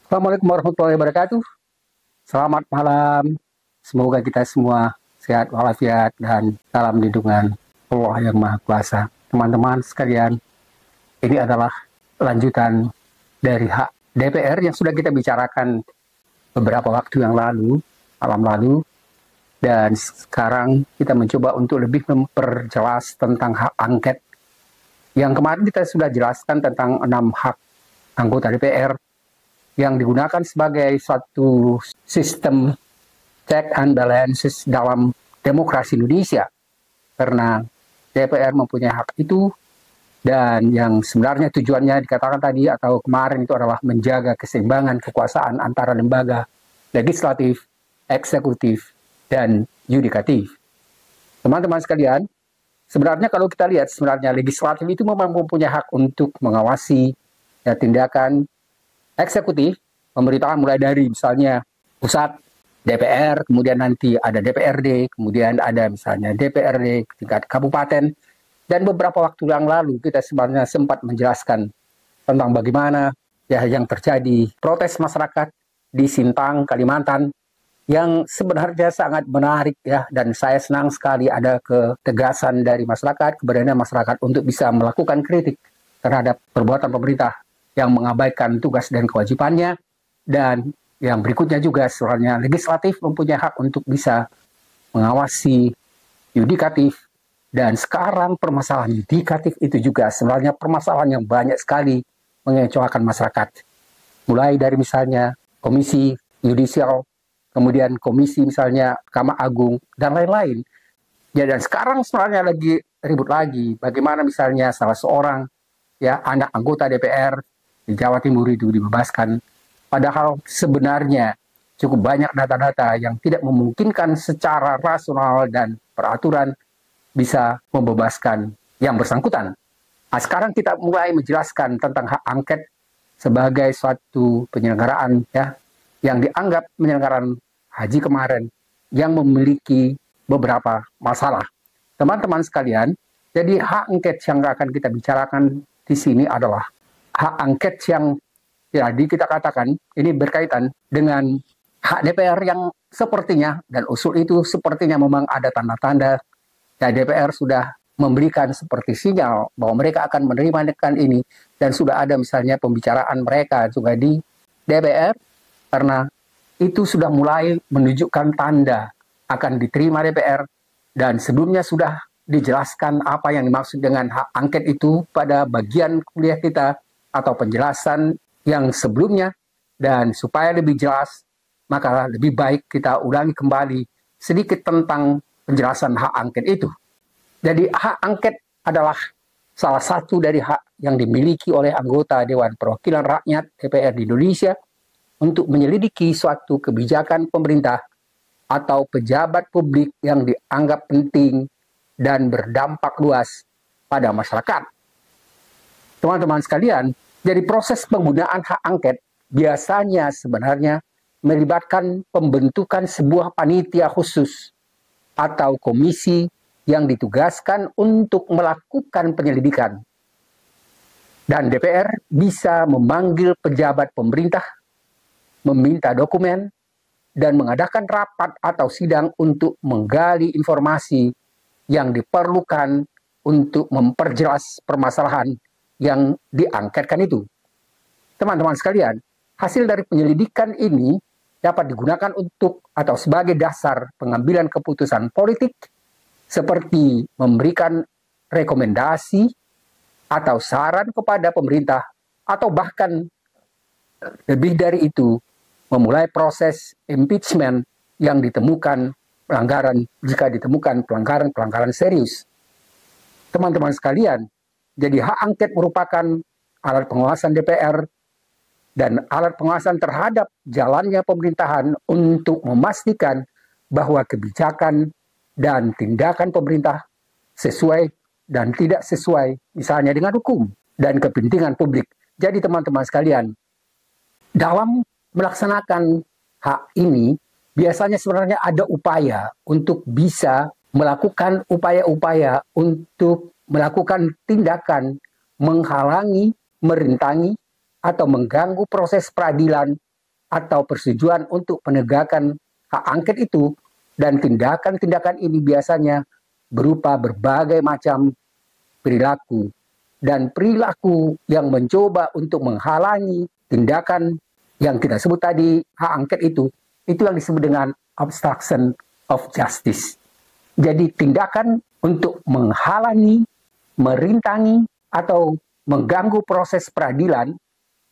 Assalamualaikum warahmatullahi wabarakatuh. Selamat malam. Semoga kita semua sehat walafiat dan dalam lindungan Allah yang Maha Kuasa. Teman-teman sekalian, ini adalah lanjutan dari hak DPR yang sudah kita bicarakan beberapa waktu yang lalu, malam lalu, dan sekarang kita mencoba untuk lebih memperjelas tentang hak angket. Yang kemarin kita sudah jelaskan tentang 6 hak anggota DPR yang digunakan sebagai suatu sistem check and balances dalam demokrasi Indonesia. Karena DPR mempunyai hak itu, dan yang sebenarnya tujuannya dikatakan tadi atau kemarin itu adalah menjaga keseimbangan kekuasaan antara lembaga legislatif, eksekutif, dan yudikatif. Teman-teman sekalian, sebenarnya kalau kita lihat, sebenarnya legislatif itu memang mempunyai hak untuk mengawasi ya, tindakan eksekutif pemerintahan, mulai dari misalnya pusat DPR, kemudian nanti ada DPRD, kemudian ada misalnya DPRD tingkat kabupaten, dan beberapa waktu yang lalu kita sebenarnya sempat menjelaskan tentang bagaimana ya yang terjadi protes masyarakat di Sintang, Kalimantan, yang sebenarnya sangat menarik ya, dan saya senang sekali ada ketegasan dari masyarakat, keberanian masyarakat untuk bisa melakukan kritik terhadap perbuatan pemerintah yang mengabaikan tugas dan kewajibannya. Dan yang berikutnya juga sebenarnya legislatif mempunyai hak untuk bisa mengawasi yudikatif. Dan sekarang permasalahan yudikatif itu juga sebenarnya permasalahan yang banyak sekali mengecewakan masyarakat. Mulai dari misalnya komisi yudisial, kemudian komisi misalnya Mahkamah Agung, dan lain-lain. Ya, dan sekarang sebenarnya lagi ribut lagi bagaimana misalnya salah seorang ya anak anggota DPR di Jawa Timur itu dibebaskan. Padahal sebenarnya cukup banyak data-data yang tidak memungkinkan secara rasional dan peraturan bisa membebaskan yang bersangkutan. Nah, sekarang kita mulai menjelaskan tentang hak angket sebagai suatu penyelenggaraan ya yang dianggap penyelenggaraan haji kemarin yang memiliki beberapa masalah. Teman-teman sekalian, jadi hak angket yang akan kita bicarakan di sini adalah hak angket yang jadi kita katakan ini berkaitan dengan hak DPR yang sepertinya, dan usul itu sepertinya memang ada tanda-tanda ya DPR sudah memberikan seperti sinyal bahwa mereka akan menerima ini, dan sudah ada misalnya pembicaraan mereka juga di DPR, karena itu sudah mulai menunjukkan tanda akan diterima DPR, dan sebelumnya sudah dijelaskan apa yang dimaksud dengan hak angket itu pada bagian kuliah kita atau penjelasan yang sebelumnya, dan supaya lebih jelas maka lebih baik kita ulangi kembali sedikit tentang penjelasan hak angket itu. Jadi hak angket adalah salah satu dari hak yang dimiliki oleh anggota Dewan Perwakilan Rakyat DPR di Indonesia untuk menyelidiki suatu kebijakan pemerintah atau pejabat publik yang dianggap penting dan berdampak luas pada masyarakat. Teman-teman sekalian, jadi proses penggunaan hak angket biasanya sebenarnya melibatkan pembentukan sebuah panitia khusus atau komisi yang ditugaskan untuk melakukan penyelidikan. Dan DPR bisa memanggil pejabat pemerintah, meminta dokumen, dan mengadakan rapat atau sidang untuk menggali informasi yang diperlukan untuk memperjelas permasalahan yang diangketkan itu. Teman-teman sekalian, hasil dari penyelidikan ini dapat digunakan untuk atau sebagai dasar pengambilan keputusan politik, seperti memberikan rekomendasi atau saran kepada pemerintah, atau bahkan lebih dari itu, memulai proses impeachment yang ditemukan pelanggaran, jika ditemukan pelanggaran serius. Teman-teman sekalian, jadi hak angket merupakan alat pengawasan DPR dan alat pengawasan terhadap jalannya pemerintahan untuk memastikan bahwa kebijakan dan tindakan pemerintah sesuai dan tidak sesuai misalnya dengan hukum dan kepentingan publik. Jadi teman-teman sekalian, dalam melaksanakan hak ini biasanya sebenarnya ada upaya untuk bisa melakukan upaya-upaya untuk melakukan tindakan menghalangi, merintangi, atau mengganggu proses peradilan atau persetujuan untuk penegakan hak angket itu, dan tindakan-tindakan ini biasanya berupa berbagai macam perilaku, dan perilaku yang mencoba untuk menghalangi tindakan yang kita sebut tadi hak angket itu yang disebut dengan obstruction of justice. Jadi tindakan untuk menghalangi, merintangi, atau mengganggu proses peradilan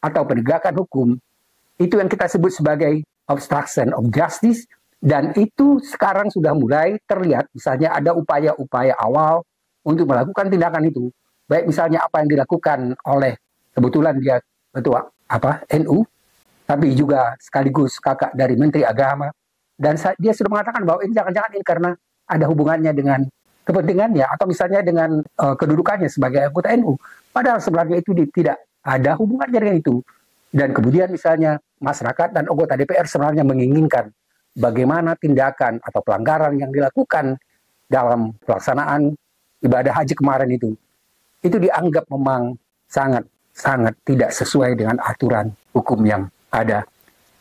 atau penegakan hukum, itu yang kita sebut sebagai obstruction of justice. Dan itu sekarang sudah mulai terlihat, misalnya ada upaya-upaya awal untuk melakukan tindakan itu. Baik misalnya apa yang dilakukan oleh, kebetulan dia ketua NU, tapi juga sekaligus kakak dari Menteri Agama. Dan dia sudah mengatakan bahwa ini jangan-jangan ini karena ada hubungannya dengan kepentingannya, atau misalnya dengan kedudukannya sebagai anggota NU. Padahal sebenarnya itu tidak ada hubungannya dengan itu. Dan kemudian misalnya masyarakat dan anggota DPR sebenarnya menginginkan bagaimana tindakan atau pelanggaran yang dilakukan dalam pelaksanaan ibadah haji kemarin itu dianggap memang sangat tidak sesuai dengan aturan hukum yang ada.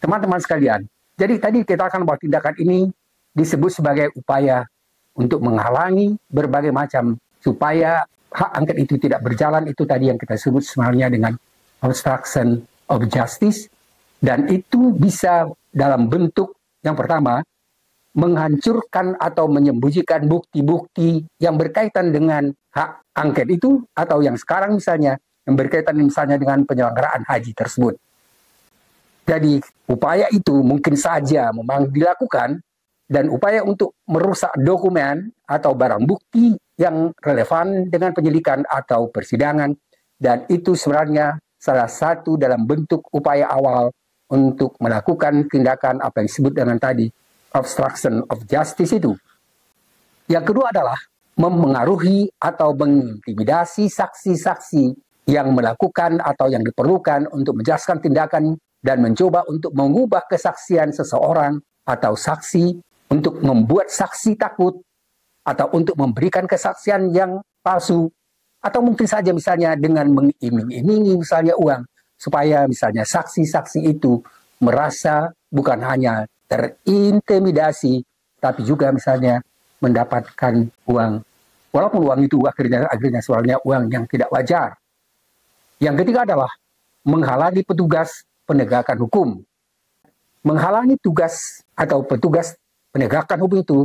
Teman-teman sekalian, jadi tadi kita akan bahwa tindakan ini disebut sebagai upaya untuk menghalangi berbagai macam supaya hak angket itu tidak berjalan. Itu tadi yang kita sebut sebenarnya dengan obstruction of justice, dan itu bisa dalam bentuk yang pertama, menghancurkan atau menyembunyikan bukti-bukti yang berkaitan dengan hak angket itu, atau yang sekarang misalnya yang berkaitan misalnya dengan penyelenggaraan haji tersebut. Jadi upaya itu mungkin saja memang dilakukan, dan upaya untuk merusak dokumen atau barang bukti yang relevan dengan penyelidikan atau persidangan, dan itu sebenarnya salah satu dalam bentuk upaya awal untuk melakukan tindakan apa yang disebut dengan tadi obstruction of justice itu. Yang kedua adalah mempengaruhi atau mengintimidasi saksi-saksi yang melakukan atau yang diperlukan untuk menjelaskan tindakan dan mencoba untuk mengubah kesaksian seseorang atau saksi, untuk membuat saksi takut, atau untuk memberikan kesaksian yang palsu, atau mungkin saja misalnya dengan mengiming-imingi misalnya uang, supaya misalnya saksi-saksi itu merasa bukan hanya terintimidasi, tapi juga misalnya mendapatkan uang. Walaupun uang itu akhirnya soalnya uang yang tidak wajar. Yang ketiga adalah menghalangi petugas penegakan hukum. Menghalangi tugas atau petugas penegakan hukum itu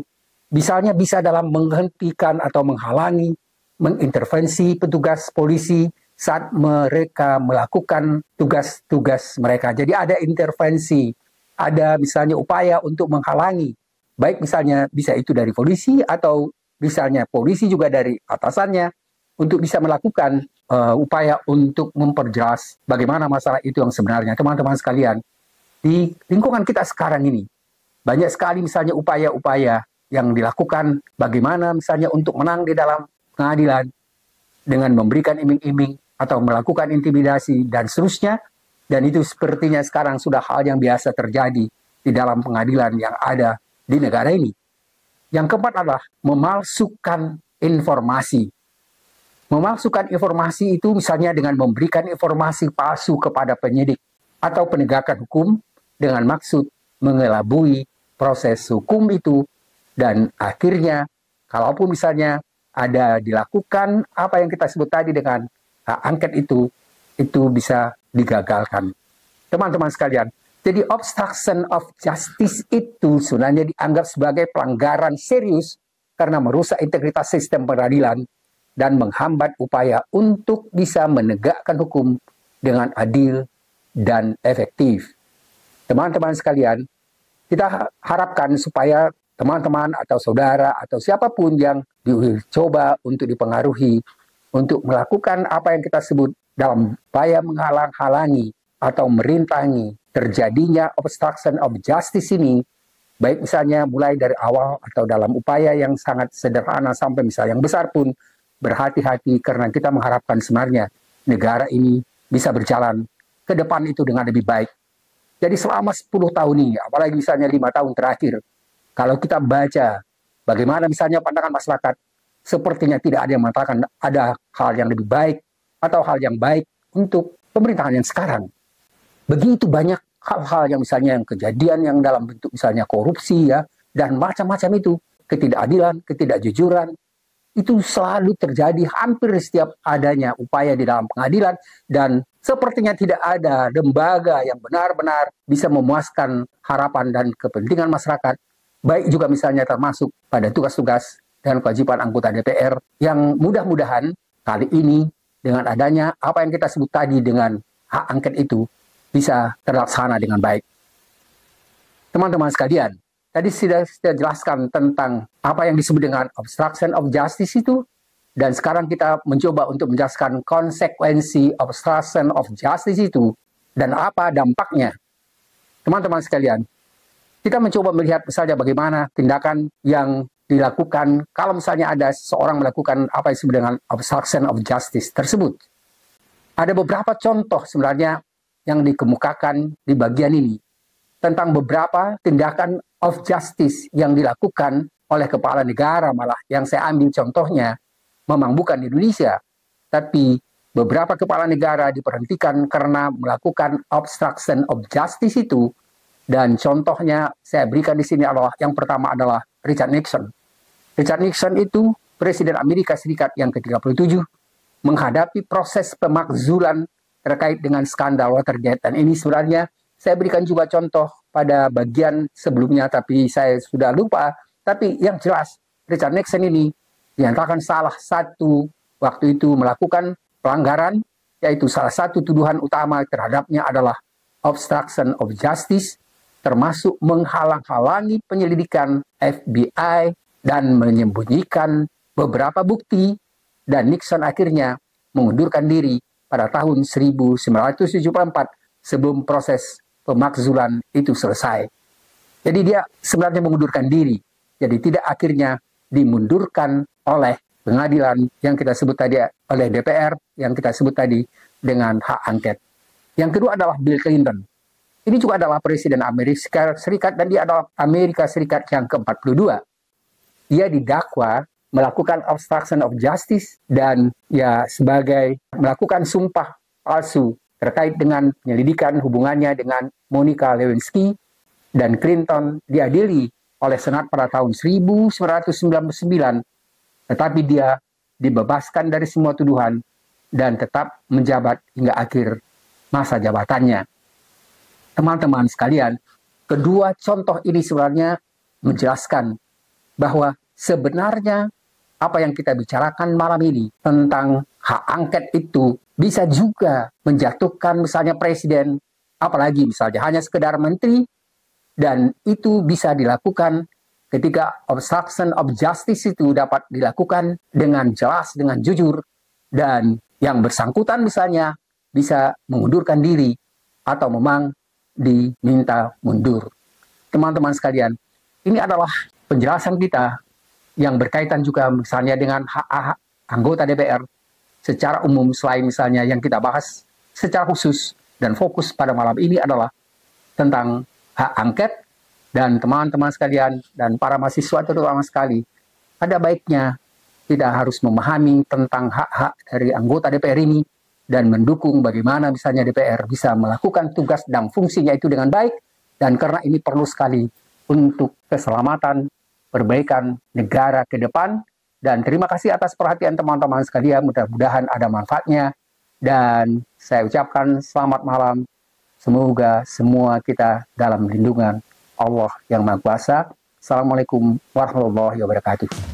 misalnya bisa dalam menghentikan atau menghalangi, mengintervensi petugas polisi saat mereka melakukan tugas-tugas mereka. Jadi ada intervensi, ada misalnya upaya untuk menghalangi, baik misalnya bisa itu dari polisi atau misalnya polisi juga dari atasannya, untuk bisa melakukan upaya untuk memperjelas bagaimana masalah itu yang sebenarnya. Teman-teman sekalian, di lingkungan kita sekarang ini, banyak sekali misalnya upaya-upaya yang dilakukan bagaimana misalnya untuk menang di dalam pengadilan dengan memberikan iming-iming atau melakukan intimidasi dan seterusnya. Dan itu sepertinya sekarang sudah hal yang biasa terjadi di dalam pengadilan yang ada di negara ini. Yang keempat adalah memalsukan informasi. Memalsukan informasi itu misalnya dengan memberikan informasi palsu kepada penyidik atau penegakan hukum dengan maksud mengelabui proses hukum itu, dan akhirnya kalaupun misalnya ada dilakukan apa yang kita sebut tadi dengan hak angket itu bisa digagalkan. Teman-teman sekalian, jadi obstruction of justice itu sebenarnya dianggap sebagai pelanggaran serius karena merusak integritas sistem peradilan dan menghambat upaya untuk bisa menegakkan hukum dengan adil dan efektif. Teman-teman sekalian, kita harapkan supaya teman-teman atau saudara atau siapapun yang dicoba untuk dipengaruhi untuk melakukan apa yang kita sebut dalam upaya menghalang-halangi atau merintangi terjadinya obstruction of justice ini, baik misalnya mulai dari awal atau dalam upaya yang sangat sederhana sampai misalnya yang besar pun, berhati-hati karena kita mengharapkan sebenarnya negara ini bisa berjalan ke depan itu dengan lebih baik. Jadi selama 10 tahun ini, apalagi misalnya 5 tahun terakhir, kalau kita baca bagaimana misalnya pandangan masyarakat, sepertinya tidak ada yang mengatakan ada hal yang lebih baik atau hal yang baik untuk pemerintahan yang sekarang. Begitu banyak hal-hal yang misalnya yang kejadian yang dalam bentuk misalnya korupsi ya, dan macam-macam itu, ketidakadilan, ketidakjujuran, itu selalu terjadi hampir setiap adanya upaya di dalam pengadilan, dan sepertinya tidak ada lembaga yang benar-benar bisa memuaskan harapan dan kepentingan masyarakat, baik juga misalnya termasuk pada tugas-tugas dan kewajiban anggota DPR, yang mudah-mudahan kali ini dengan adanya apa yang kita sebut tadi dengan hak angket itu bisa terlaksana dengan baik. Teman-teman sekalian, tadi sudah jelaskan tentang apa yang disebut dengan obstruction of justice itu, dan sekarang kita mencoba untuk menjelaskan konsekuensi obstruction of justice itu dan apa dampaknya. Teman-teman sekalian, kita mencoba melihat misalnya bagaimana tindakan yang dilakukan kalau misalnya ada seseorang melakukan apa yang disebut dengan obstruction of justice tersebut. Ada beberapa contoh sebenarnya yang dikemukakan di bagian ini tentang beberapa tindakan of justice yang dilakukan oleh kepala negara, malah yang saya ambil contohnya memang bukan di Indonesia, tapi beberapa kepala negara diberhentikan karena melakukan obstruction of justice itu. Dan contohnya saya berikan di sini adalah yang pertama adalah Richard Nixon. Richard Nixon itu Presiden Amerika Serikat yang ke-37 menghadapi proses pemakzulan terkait dengan skandal Watergate. Dan ini sebenarnya saya berikan juga contoh pada bagian sebelumnya, tapi saya sudah lupa. Tapi yang jelas, Richard Nixon ini dinyatakan salah satu waktu itu melakukan pelanggaran, yaitu salah satu tuduhan utama terhadapnya adalah obstruction of justice, termasuk menghalang-halangi penyelidikan FBI dan menyembunyikan beberapa bukti, dan Nixon akhirnya mengundurkan diri pada tahun 1974 sebelum proses pemakzulan itu selesai. Jadi dia sebenarnya mengundurkan diri. Jadi tidak akhirnya dimundurkan oleh pengadilan yang kita sebut tadi, oleh DPR yang kita sebut tadi dengan hak angket. Yang kedua adalah Bill Clinton. Ini juga adalah Presiden Amerika Serikat dan dia adalah Amerika Serikat yang ke-42. Dia didakwa melakukan obstruction of justice dan ya sebagai melakukan sumpah palsu terkait dengan penyelidikan hubungannya dengan Monica Lewinsky, dan Clinton diadili oleh Senat pada tahun 1999, tetapi dia dibebaskan dari semua tuduhan dan tetap menjabat hingga akhir masa jabatannya. Teman-teman sekalian, kedua contoh ini sebenarnya menjelaskan bahwa sebenarnya apa yang kita bicarakan malam ini tentang hak angket itu bisa juga menjatuhkan misalnya presiden, apalagi misalnya hanya sekedar menteri, dan itu bisa dilakukan ketika obstruction of justice itu dapat dilakukan dengan jelas, dengan jujur, dan yang bersangkutan misalnya bisa mengundurkan diri atau memang diminta mundur. Teman-teman sekalian, ini adalah penjelasan kita yang berkaitan juga misalnya dengan hak-hak anggota DPR secara umum, selain misalnya yang kita bahas secara khusus dan fokus pada malam ini adalah tentang hak angket. Dan teman-teman sekalian dan para mahasiswa terutama sekali, ada baiknya kita harus memahami tentang hak-hak dari anggota DPR ini dan mendukung bagaimana misalnya DPR bisa melakukan tugas dan fungsinya itu dengan baik, dan karena ini perlu sekali untuk keselamatan perbaikan negara ke depan. Dan terima kasih atas perhatian teman-teman sekalian, mudah-mudahan ada manfaatnya, dan saya ucapkan selamat malam. Semoga semua kita dalam lindungan Allah yang Maha Kuasa. Assalamualaikum warahmatullahi wabarakatuh.